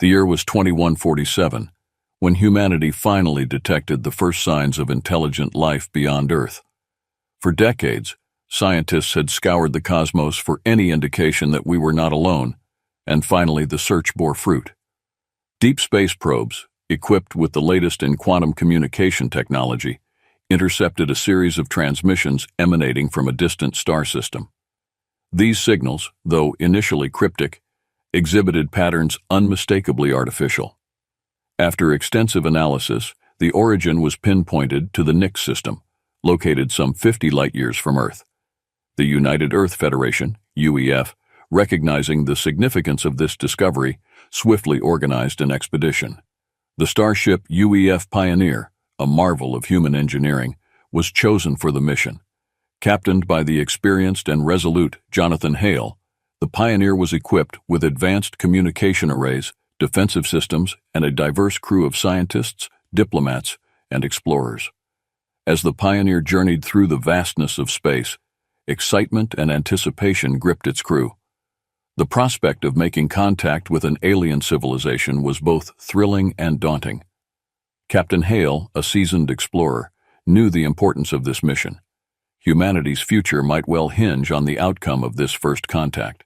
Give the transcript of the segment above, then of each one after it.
The year was 2147, when humanity finally detected the first signs of intelligent life beyond Earth. For decades, scientists had scoured the cosmos for any indication that we were not alone, and finally the search bore fruit. Deep space probes, equipped with the latest in quantum communication technology, intercepted a series of transmissions emanating from a distant star system. These signals, though initially cryptic, exhibited patterns unmistakably artificial. After extensive analysis, the origin was pinpointed to the Nix system, located some 50 light-years from Earth. The United Earth Federation, UEF, recognizing the significance of this discovery, swiftly organized an expedition. The starship UEF Pioneer, a marvel of human engineering, was chosen for the mission. Captained by the experienced and resolute Jonathan Hale, the Pioneer was equipped with advanced communication arrays, defensive systems, and a diverse crew of scientists, diplomats, and explorers. As the Pioneer journeyed through the vastness of space, excitement and anticipation gripped its crew. The prospect of making contact with an alien civilization was both thrilling and daunting. Captain Hale, a seasoned explorer, knew the importance of this mission. Humanity's future might well hinge on the outcome of this first contact.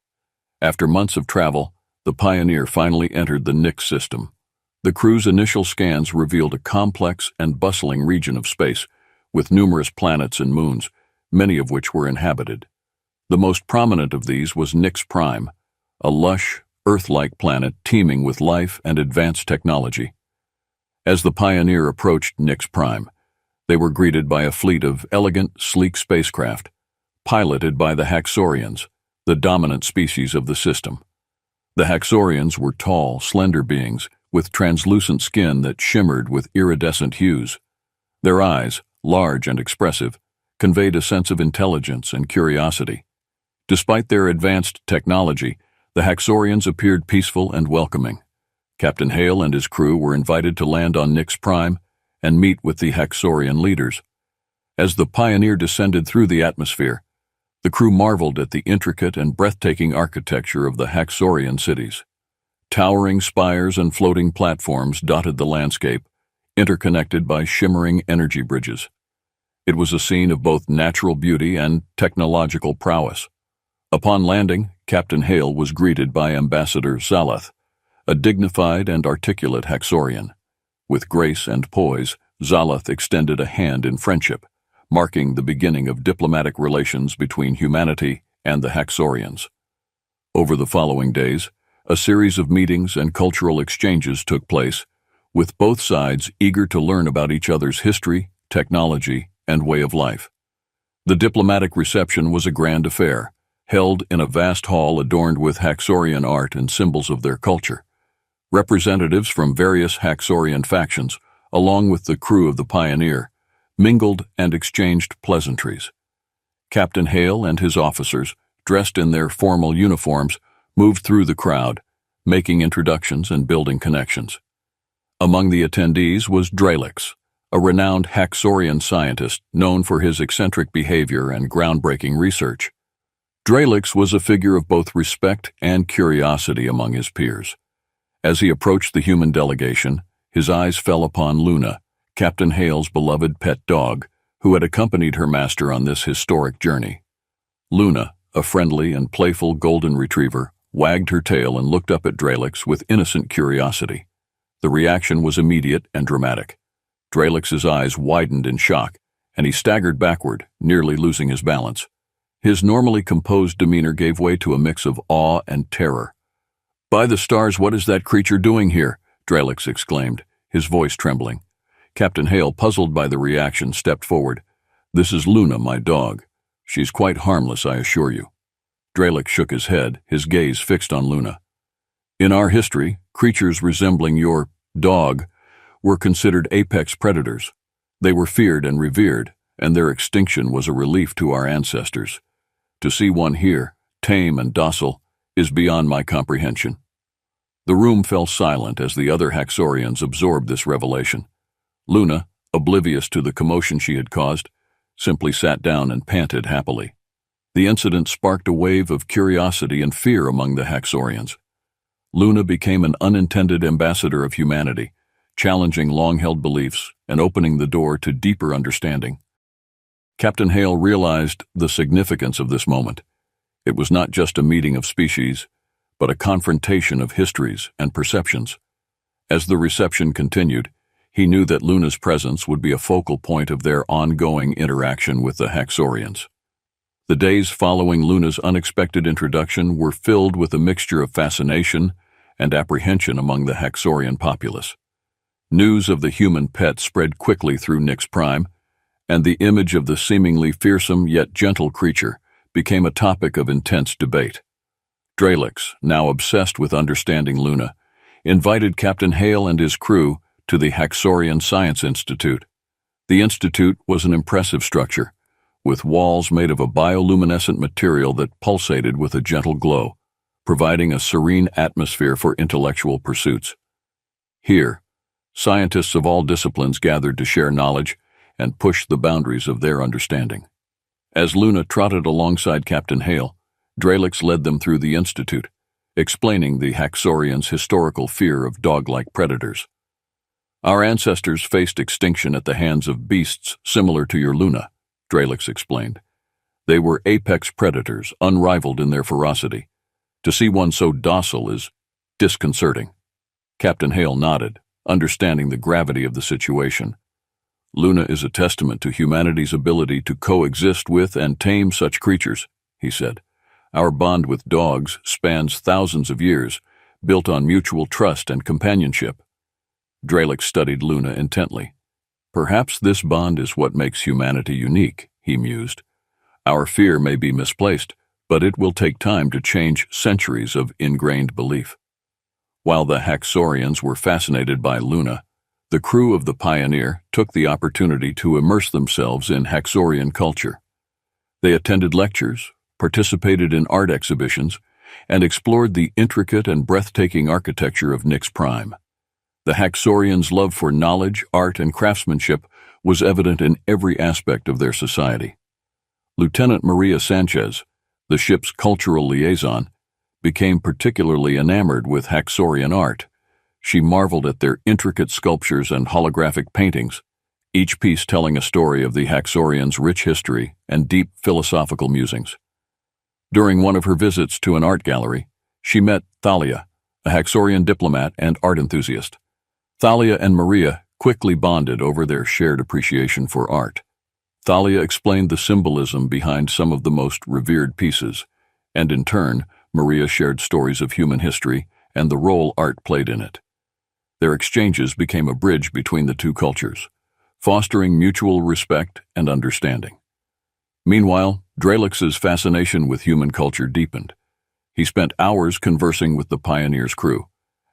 After months of travel, the Pioneer finally entered the Nix system. The crew's initial scans revealed a complex and bustling region of space, with numerous planets and moons, many of which were inhabited. The most prominent of these was Nix Prime, a lush, Earth-like planet teeming with life and advanced technology. As the Pioneer approached Nix Prime, they were greeted by a fleet of elegant, sleek spacecraft, piloted by the Haxorians, the dominant species of the system. The Haxorians were tall, slender beings with translucent skin that shimmered with iridescent hues. Their eyes, large and expressive, conveyed a sense of intelligence and curiosity. Despite their advanced technology, the Haxorians appeared peaceful and welcoming. Captain Hale and his crew were invited to land on Nix Prime and meet with the Haxorian leaders. As the Pioneer descended through the atmosphere, the crew marveled at the intricate and breathtaking architecture of the Haxorian cities. Towering spires and floating platforms dotted the landscape, interconnected by shimmering energy bridges. It was a scene of both natural beauty and technological prowess. Upon landing, Captain Hale was greeted by Ambassador Zalath, a dignified and articulate Haxorian. With grace and poise, Zalath extended a hand in friendship, marking the beginning of diplomatic relations between humanity and the Haxorians. Over the following days, a series of meetings and cultural exchanges took place, with both sides eager to learn about each other's history, technology, and way of life. The diplomatic reception was a grand affair, held in a vast hall adorned with Haxorian art and symbols of their culture. Representatives from various Haxorian factions, along with the crew of the Pioneer, mingled and exchanged pleasantries. Captain Hale and his officers, dressed in their formal uniforms, moved through the crowd, making introductions and building connections. Among the attendees was Dralix, a renowned Haxorian scientist known for his eccentric behavior and groundbreaking research. Dralix was a figure of both respect and curiosity among his peers. As he approached the human delegation, his eyes fell upon Luna, Captain Hale's beloved pet dog, who had accompanied her master on this historic journey. Luna, a friendly and playful golden retriever, wagged her tail and looked up at Dralix with innocent curiosity. The reaction was immediate and dramatic. Dralix's eyes widened in shock, and he staggered backward, nearly losing his balance. His normally composed demeanor gave way to a mix of awe and terror. "By the stars, what is that creature doing here?" Dralix exclaimed, his voice trembling. Captain Hale, puzzled by the reaction, stepped forward. "This is Luna, my dog. She's quite harmless, I assure you." Dralix shook his head, his gaze fixed on Luna. "In our history, creatures resembling your dog were considered apex predators. They were feared and revered, and their extinction was a relief to our ancestors. To see one here, tame and docile, is beyond my comprehension." The room fell silent as the other Haxorians absorbed this revelation. Luna, oblivious to the commotion she had caused, simply sat down and panted happily. The incident sparked a wave of curiosity and fear among the Haxorians. Luna became an unintended ambassador of humanity, challenging long-held beliefs and opening the door to deeper understanding. Captain Hale realized the significance of this moment. It was not just a meeting of species, but a confrontation of histories and perceptions. As the reception continued, he knew that Luna's presence would be a focal point of their ongoing interaction with the Haxorians. The days following Luna's unexpected introduction were filled with a mixture of fascination and apprehension among the Haxorian populace. News of the human pet spread quickly through Nyx Prime, and the image of the seemingly fearsome yet gentle creature became a topic of intense debate. Dralix, now obsessed with understanding Luna, invited Captain Hale and his crew to the Haxorian Science Institute. The institute was an impressive structure, with walls made of a bioluminescent material that pulsated with a gentle glow, providing a serene atmosphere for intellectual pursuits. Here, scientists of all disciplines gathered to share knowledge and push the boundaries of their understanding. As Luna trotted alongside Captain Hale, Dralix led them through the institute, explaining the Haxorians' historical fear of dog-like predators. "Our ancestors faced extinction at the hands of beasts similar to your Luna," Dralix explained. "They were apex predators, unrivaled in their ferocity. To see one so docile is disconcerting." Captain Hale nodded, understanding the gravity of the situation. "Luna is a testament to humanity's ability to coexist with and tame such creatures," he said. "Our bond with dogs spans thousands of years, built on mutual trust and companionship." Dralix studied Luna intently. "Perhaps this bond is what makes humanity unique," he mused. "Our fear may be misplaced, but it will take time to change centuries of ingrained belief." While the Haxorians were fascinated by Luna, the crew of the Pioneer took the opportunity to immerse themselves in Haxorian culture. They attended lectures, participated in art exhibitions, and explored the intricate and breathtaking architecture of Nyx Prime. The Haxorians' love for knowledge, art, and craftsmanship was evident in every aspect of their society. Lieutenant Maria Sanchez, the ship's cultural liaison, became particularly enamored with Haxorian art. She marveled at their intricate sculptures and holographic paintings, each piece telling a story of the Haxorians' rich history and deep philosophical musings. During one of her visits to an art gallery, she met Thalia, a Haxorian diplomat and art enthusiast. Thalia and Maria quickly bonded over their shared appreciation for art. Thalia explained the symbolism behind some of the most revered pieces, and in turn, Maria shared stories of human history and the role art played in it. Their exchanges became a bridge between the two cultures, fostering mutual respect and understanding. Meanwhile, Dralix's fascination with human culture deepened. He spent hours conversing with the Pioneer's crew,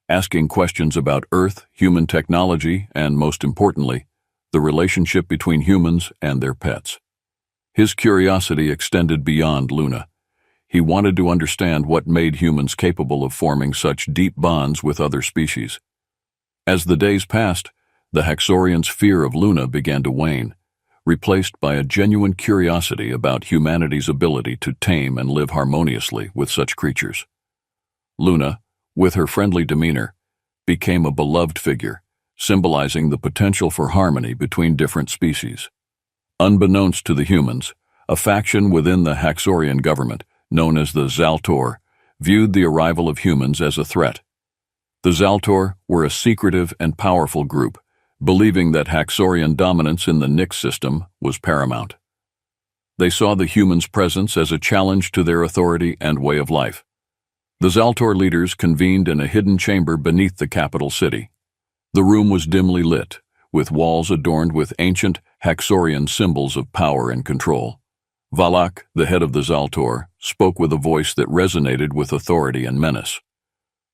asking questions about Earth, human technology, and, most importantly, the relationship between humans and their pets. His curiosity extended beyond Luna. He wanted to understand what made humans capable of forming such deep bonds with other species. As the days passed, the Haxorians' fear of Luna began to wane, replaced by a genuine curiosity about humanity's ability to tame and live harmoniously with such creatures. Luna, with her friendly demeanor, became a beloved figure, symbolizing the potential for harmony between different species. Unbeknownst to the humans, a faction within the Haxorian government, known as the Zaltor, viewed the arrival of humans as a threat. The Zaltor were a secretive and powerful group, believing that Haxorian dominance in the Nyx system was paramount. They saw the humans' presence as a challenge to their authority and way of life. The Zaltor leaders convened in a hidden chamber beneath the capital city. The room was dimly lit, with walls adorned with ancient Haxorian symbols of power and control. Valak, the head of the Zaltor, spoke with a voice that resonated with authority and menace.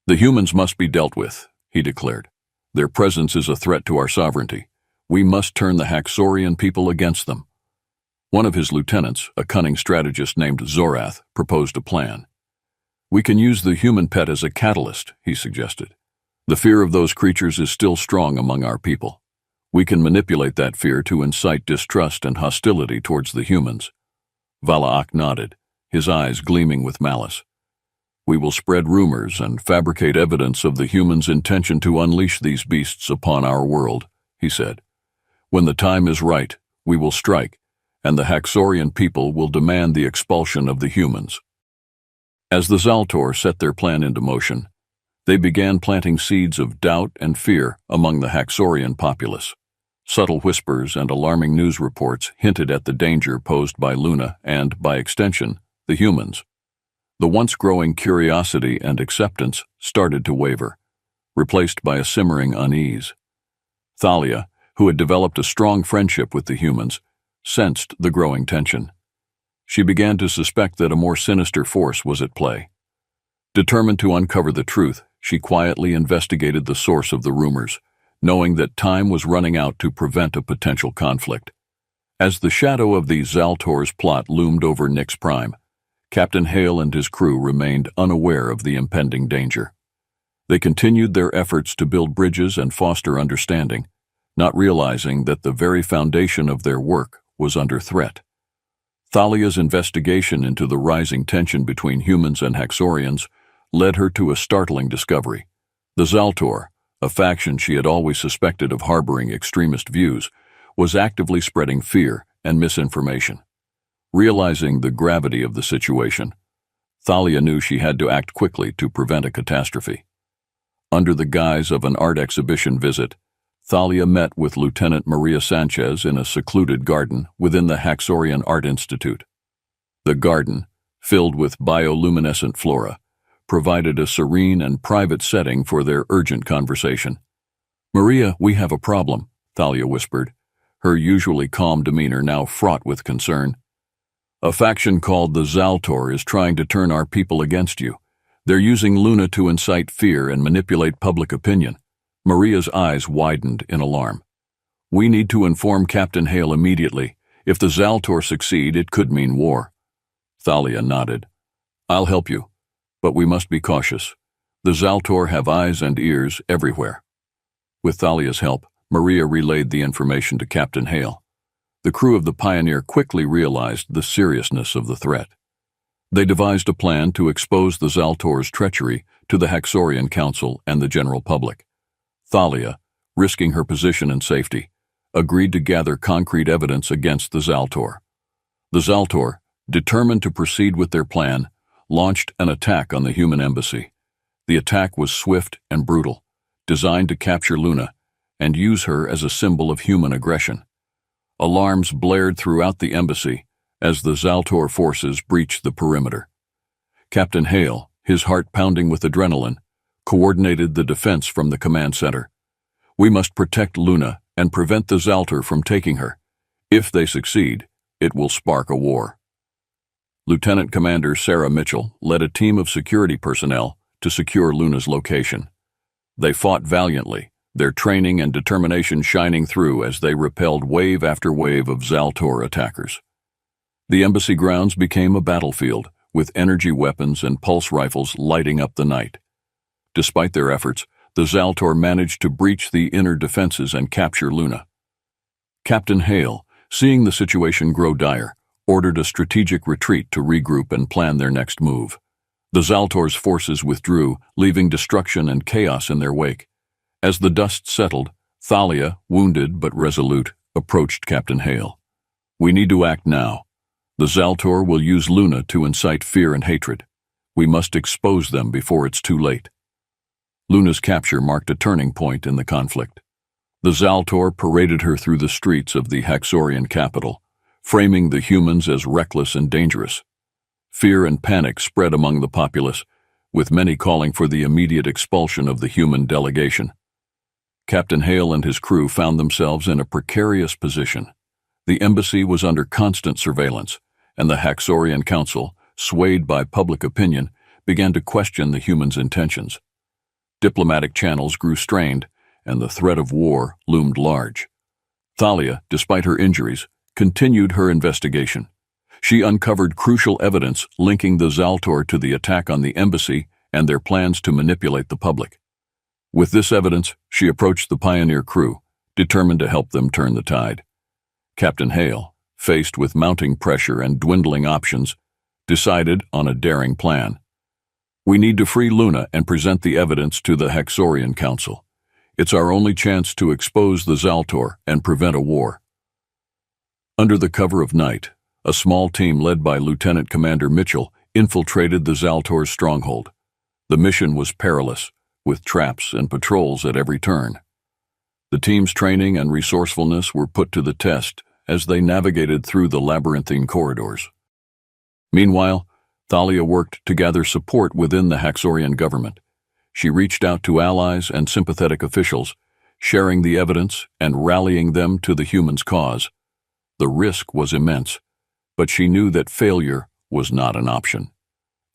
"The humans must be dealt with," he declared. "Their presence is a threat to our sovereignty. We must turn the Haxorian people against them." One of his lieutenants, a cunning strategist named Zorath, proposed a plan. "We can use the human pet as a catalyst," he suggested. "The fear of those creatures is still strong among our people. We can manipulate that fear to incite distrust and hostility towards the humans." Valak nodded, his eyes gleaming with malice. We will spread rumors and fabricate evidence of the humans' intention to unleash these beasts upon our world, he said. When the time is right, we will strike, and the Haxorian people will demand the expulsion of the humans. As the Zaltor set their plan into motion, they began planting seeds of doubt and fear among the Haxorian populace. Subtle whispers and alarming news reports hinted at the danger posed by Luna and, by extension, the humans. The once growing curiosity and acceptance started to waver, replaced by a simmering unease. Thalia, who had developed a strong friendship with the humans, sensed the growing tension. She began to suspect that a more sinister force was at play. Determined to uncover the truth, she quietly investigated the source of the rumors, knowing that time was running out to prevent a potential conflict. As the shadow of the Zaltor's plot loomed over Nyx Prime, Captain Hale and his crew remained unaware of the impending danger. They continued their efforts to build bridges and foster understanding, not realizing that the very foundation of their work was under threat. Thalia's investigation into the rising tension between humans and Haxorians led her to a startling discovery. The Zaltor, a faction she had always suspected of harboring extremist views, was actively spreading fear and misinformation. Realizing the gravity of the situation, Thalia knew she had to act quickly to prevent a catastrophe. Under the guise of an art exhibition visit, Thalia met with Lieutenant Maria Sanchez in a secluded garden within the Haxorian Art Institute. The garden, filled with bioluminescent flora, provided a serene and private setting for their urgent conversation. "Maria, we have a problem," Thalia whispered, her usually calm demeanor now fraught with concern. "A faction called the Zaltor is trying to turn our people against you. They're using Luna to incite fear and manipulate public opinion." Maria's eyes widened in alarm. "We need to inform Captain Hale immediately. If the Zaltor succeed, it could mean war." Thalia nodded. "I'll help you, but we must be cautious. The Zaltor have eyes and ears everywhere." With Thalia's help, Maria relayed the information to Captain Hale. The crew of the Pioneer quickly realized the seriousness of the threat. They devised a plan to expose the Zaltor's treachery to the Haxorian Council and the general public. Thalia, risking her position and safety, agreed to gather concrete evidence against the Zaltor. The Zaltor, determined to proceed with their plan, launched an attack on the human embassy. The attack was swift and brutal, designed to capture Luna and use her as a symbol of human aggression. Alarms blared throughout the embassy as the Zaltor forces breached the perimeter. Captain Hale, his heart pounding with adrenaline, coordinated the defense from the command center. "We must protect Luna and prevent the Zaltor from taking her. If they succeed, it will spark a war." Lieutenant Commander Sarah Mitchell led a team of security personnel to secure Luna's location. They fought valiantly, their training and determination shining through as they repelled wave after wave of Zaltor attackers. The embassy grounds became a battlefield, with energy weapons and pulse rifles lighting up the night. Despite their efforts, the Zaltor managed to breach the inner defenses and capture Luna. Captain Hale, seeing the situation grow dire, ordered a strategic retreat to regroup and plan their next move. The Zaltor's forces withdrew, leaving destruction and chaos in their wake. As the dust settled, Thalia, wounded but resolute, approached Captain Hale. "We need to act now. The Zaltor will use Luna to incite fear and hatred. We must expose them before it's too late." Luna's capture marked a turning point in the conflict. The Zaltor paraded her through the streets of the Haxorian capital, framing the humans as reckless and dangerous. Fear and panic spread among the populace, with many calling for the immediate expulsion of the human delegation. Captain Hale and his crew found themselves in a precarious position. The embassy was under constant surveillance, and the Haxorian Council, swayed by public opinion, began to question the humans' intentions. Diplomatic channels grew strained, and the threat of war loomed large. Thalia, despite her injuries, continued her investigation. She uncovered crucial evidence linking the Zaltor to the attack on the embassy and their plans to manipulate the public. With this evidence, she approached the Pioneer crew, determined to help them turn the tide. Captain Hale, faced with mounting pressure and dwindling options, decided on a daring plan. We need to free Luna and present the evidence to the Haxorian Council. It's our only chance to expose the Zaltor and prevent a war. Under the cover of night, a small team led by Lieutenant Commander Mitchell infiltrated the Zaltor's stronghold. The mission was perilous, with traps and patrols at every turn. The team's training and resourcefulness were put to the test as they navigated through the labyrinthine corridors. Meanwhile, Thalia worked to gather support within the Haxorian government. She reached out to allies and sympathetic officials, sharing the evidence and rallying them to the humans' cause. The risk was immense, but she knew that failure was not an option.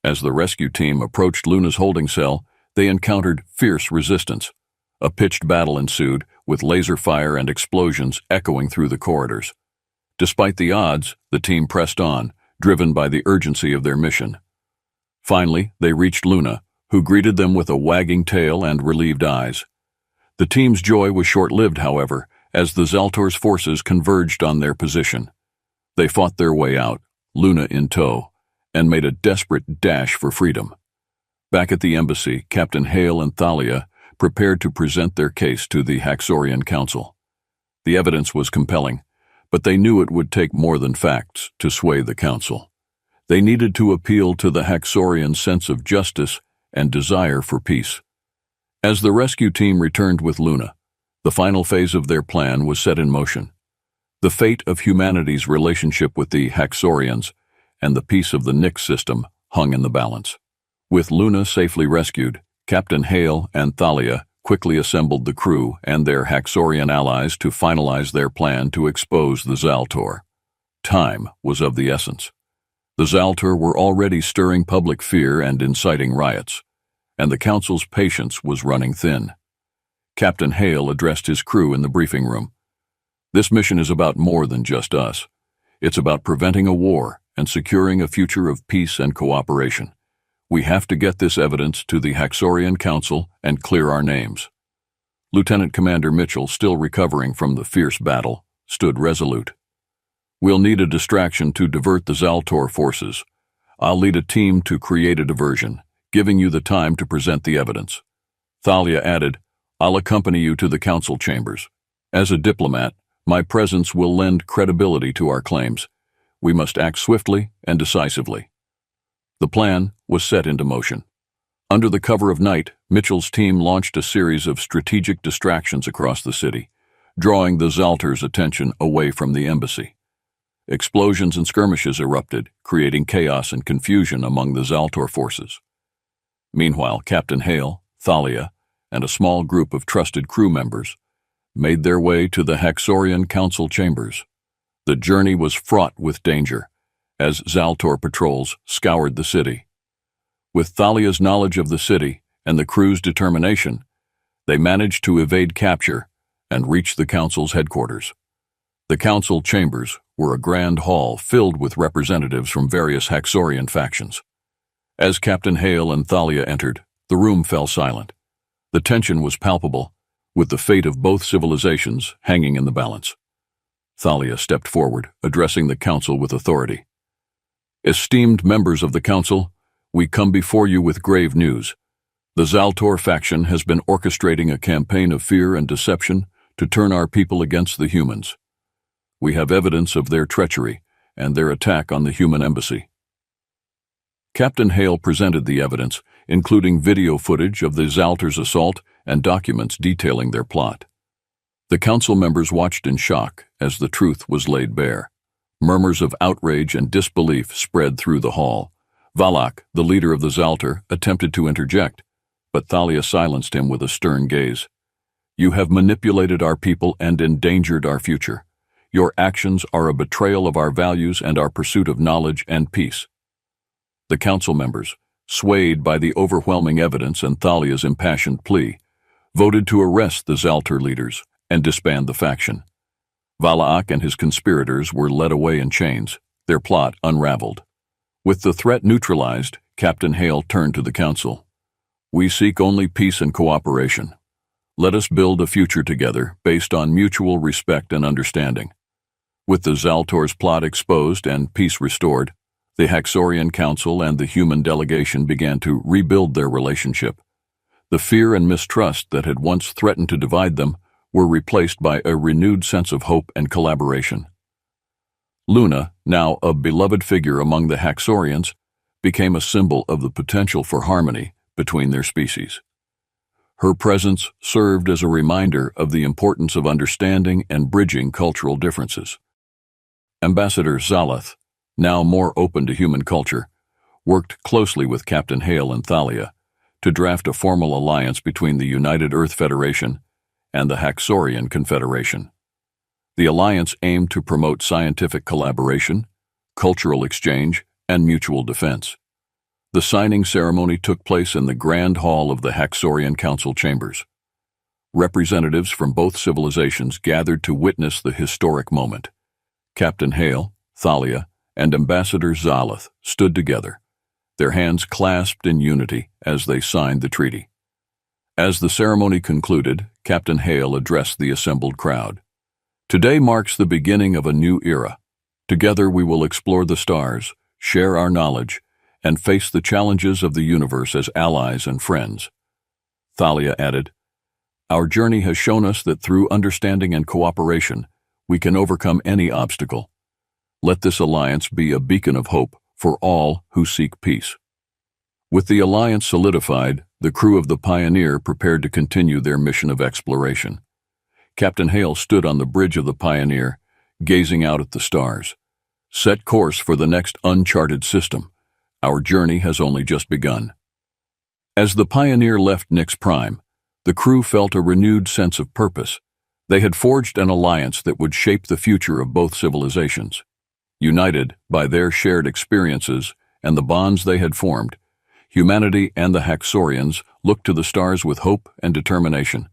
As the rescue team approached Luna's holding cell, they encountered fierce resistance. A pitched battle ensued, with laser fire and explosions echoing through the corridors. Despite the odds, the team pressed on, driven by the urgency of their mission. Finally, they reached Luna, who greeted them with a wagging tail and relieved eyes. The team's joy was short-lived, however, as the Zaltor's forces converged on their position. They fought their way out, Luna in tow, and made a desperate dash for freedom. Back at the embassy, Captain Hale and Thalia prepared to present their case to the Haxorian Council. The evidence was compelling, but they knew it would take more than facts to sway the council. They needed to appeal to the Haxorian sense of justice and desire for peace. As the rescue team returned with Luna, the final phase of their plan was set in motion. The fate of humanity's relationship with the Haxorians and the peace of the Nyx system hung in the balance. With Luna safely rescued, Captain Hale and Thalia quickly assembled the crew and their Haxorian allies to finalize their plan to expose the Zaltor. Time was of the essence. The Zaltor were already stirring public fear and inciting riots, and the council's patience was running thin. Captain Hale addressed his crew in the briefing room. This mission is about more than just us. It's about preventing a war and securing a future of peace and cooperation. We have to get this evidence to the Haxorian Council and clear our names. Lieutenant Commander Mitchell, still recovering from the fierce battle, stood resolute. We'll need a distraction to divert the Zaltor forces. I'll lead a team to create a diversion, giving you the time to present the evidence. Thalia added, I'll accompany you to the council chambers. As a diplomat, my presence will lend credibility to our claims. We must act swiftly and decisively. The plan was set into motion. Under the cover of night, Mitchell's team launched a series of strategic distractions across the city, drawing the Zaltor's attention away from the embassy. Explosions and skirmishes erupted, creating chaos and confusion among the Zaltor forces. Meanwhile, Captain Hale, Thalia, and a small group of trusted crew members made their way to the Haxorian Council chambers. The journey was fraught with danger, as Zaltor patrols scoured the city. With Thalia's knowledge of the city and the crew's determination, they managed to evade capture and reach the council's headquarters. The council chambers were a grand hall filled with representatives from various Haxorian factions. As Captain Hale and Thalia entered, the room fell silent. The tension was palpable, with the fate of both civilizations hanging in the balance. Thalia stepped forward, addressing the council with authority. Esteemed members of the council, we come before you with grave news. The Zaltor faction has been orchestrating a campaign of fear and deception to turn our people against the humans. We have evidence of their treachery and their attack on the human embassy. Captain Hale presented the evidence, including video footage of the Zaltor's assault and documents detailing their plot. The council members watched in shock as the truth was laid bare. Murmurs of outrage and disbelief spread through the hall. Valak, the leader of the Zaltor, attempted to interject, but Thalia silenced him with a stern gaze. You have manipulated our people and endangered our future. Your actions are a betrayal of our values and our pursuit of knowledge and peace. The council members, swayed by the overwhelming evidence and Thalia's impassioned plea, voted to arrest the Zaltor leaders and disband the faction. Valak and his conspirators were led away in chains, their plot unraveled. With the threat neutralized, Captain Hale turned to the council. We seek only peace and cooperation. Let us build a future together based on mutual respect and understanding. With the Zaltor's plot exposed and peace restored, The Haxorian Council and the human delegation began to rebuild their relationship. The fear and mistrust that had once threatened to divide them were replaced by a renewed sense of hope and collaboration. Luna, now a beloved figure among the Haxorians, became a symbol of the potential for harmony between their species. Her presence served as a reminder of the importance of understanding and bridging cultural differences. Ambassador Zaleth, now more open to human culture, worked closely with Captain Hale and Thalia to draft a formal alliance between the United Earth Federation and the Haxorian Confederation. The alliance aimed to promote scientific collaboration, cultural exchange, and mutual defense. The signing ceremony took place in the Grand Hall of the Haxorian Council chambers. Representatives from both civilizations gathered to witness the historic moment. Captain Hale, Thalia, and Ambassador Zaleth stood together, their hands clasped in unity as they signed the treaty. As the ceremony concluded, Captain Hale addressed the assembled crowd. Today marks the beginning of a new era. Together we will explore the stars, share our knowledge, and face the challenges of the universe as allies and friends. Thalia added, "Our journey has shown us that through understanding and cooperation, we can overcome any obstacle. Let this alliance be a beacon of hope for all who seek peace." With the alliance solidified, the crew of the Pioneer prepared to continue their mission of exploration. Captain Hale stood on the bridge of the Pioneer, gazing out at the stars. "Set course for the next uncharted system. Our journey has only just begun." As the Pioneer left Nix Prime, the crew felt a renewed sense of purpose. They had forged an alliance that would shape the future of both civilizations. United by their shared experiences and the bonds they had formed, humanity and the Haxorians looked to the stars with hope and determination,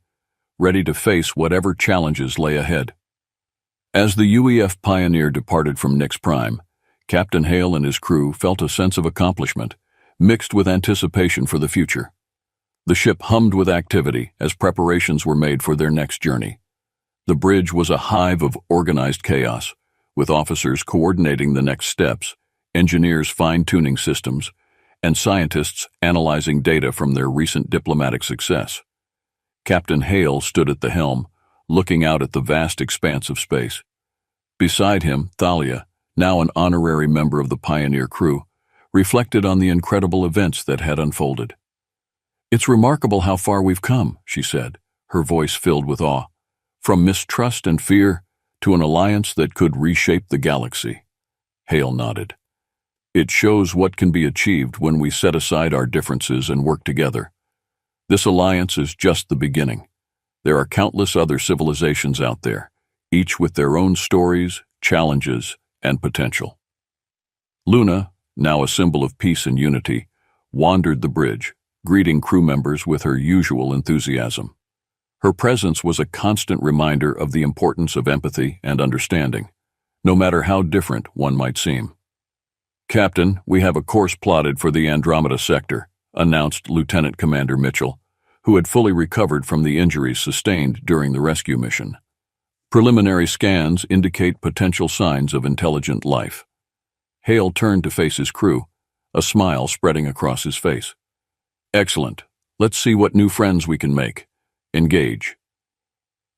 ready to face whatever challenges lay ahead. As the UEF Pioneer departed from Nix Prime, Captain Hale and his crew felt a sense of accomplishment, mixed with anticipation for the future. The ship hummed with activity as preparations were made for their next journey. The bridge was a hive of organized chaos, with officers coordinating the next steps, engineers fine-tuning systems, and scientists analyzing data from their recent diplomatic success. Captain Hale stood at the helm, looking out at the vast expanse of space. Beside him, Thalia, now an honorary member of the Pioneer crew, reflected on the incredible events that had unfolded. "It's remarkable how far we've come," she said, her voice filled with awe. "From mistrust and fear to an alliance that could reshape the galaxy." Hale nodded. "It shows what can be achieved when we set aside our differences and work together. This alliance is just the beginning. There are countless other civilizations out there, each with their own stories, challenges, and potential." Luna, now a symbol of peace and unity, wandered the bridge, greeting crew members with her usual enthusiasm. Her presence was a constant reminder of the importance of empathy and understanding, no matter how different one might seem. "Captain, we have a course plotted for the Andromeda sector," announced Lieutenant Commander Mitchell, who had fully recovered from the injuries sustained during the rescue mission. "Preliminary scans indicate potential signs of intelligent life." Hale turned to face his crew, a smile spreading across his face. "Excellent. Let's see what new friends we can make. Engage."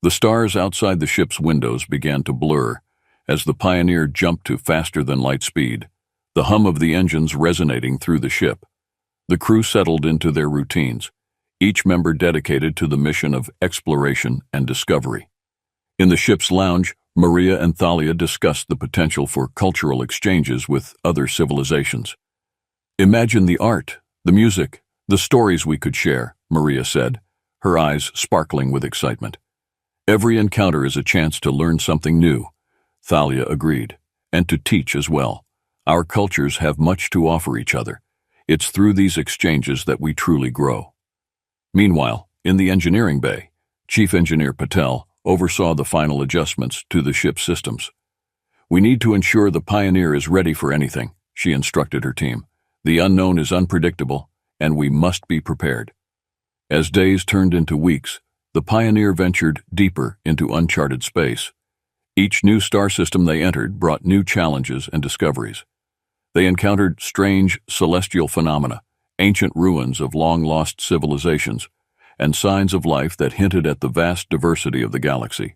The stars outside the ship's windows began to blur as the Pioneer jumped to faster-than-light speed, the hum of the engines resonating through the ship. The crew settled into their routines, each member dedicated to the mission of exploration and discovery. In the ship's lounge, Maria and Thalia discussed the potential for cultural exchanges with other civilizations. "Imagine the art, the music, the stories we could share," Maria said, her eyes sparkling with excitement. "Every encounter is a chance to learn something new," Thalia agreed, "and to teach as well. Our cultures have much to offer each other. It's through these exchanges that we truly grow." Meanwhile, in the engineering bay, Chief Engineer Patel oversaw the final adjustments to the ship's systems. "We need to ensure the Pioneer is ready for anything," she instructed her team. "The unknown is unpredictable, and we must be prepared." As days turned into weeks, the Pioneer ventured deeper into uncharted space. Each new star system they entered brought new challenges and discoveries. They encountered strange celestial phenomena, ancient ruins of long-lost civilizations, and signs of life that hinted at the vast diversity of the galaxy.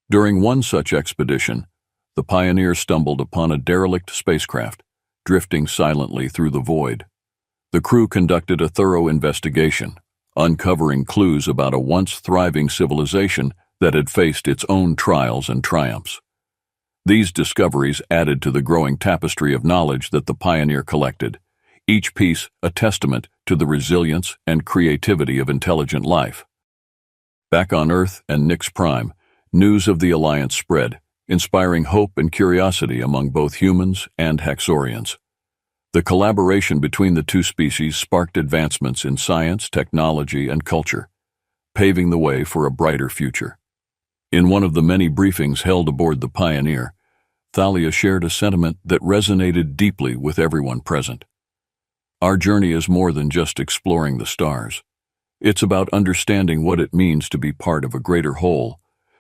During one such expedition, the pioneers stumbled upon a derelict spacecraft, drifting silently through the void. The crew conducted a thorough investigation, uncovering clues about a once thriving civilization that had faced its own trials and triumphs. These discoveries added to the growing tapestry of knowledge that the pioneer collected, each piece a testament to the resilience and creativity of intelligent life. Back on Earth and Nix Prime, news of the Alliance spread, inspiring hope and curiosity among both humans and Haxorians. The collaboration between the two species sparked advancements in science, technology, and culture, paving the way for a brighter future. In one of the many briefings held aboard the Pioneer, Thalia shared a sentiment that resonated deeply with everyone present. Our journey is more than just exploring the stars. It's about understanding what it means to be part of a greater whole,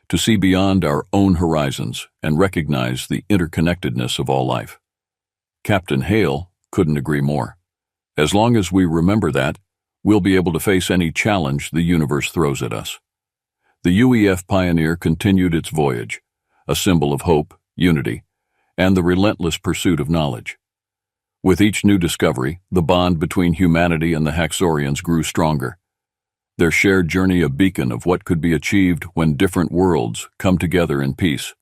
to see beyond our own horizons and recognize the interconnectedness of all life. Captain Hale couldn't agree more. As long as we remember that, we'll be able to face any challenge the universe throws at us. The UEF Pioneer continued its voyage, a symbol of hope, unity, and the relentless pursuit of knowledge. With each new discovery, the bond between humanity and the Haxorians grew stronger, their shared journey a beacon of what could be achieved when different worlds come together in peace.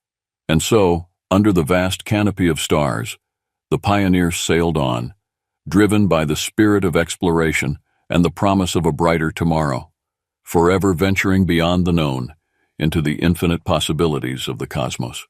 And so, under the vast canopy of stars, the Pioneer sailed on, driven by the spirit of exploration and the promise of a brighter tomorrow, forever venturing beyond the known into the infinite possibilities of the cosmos.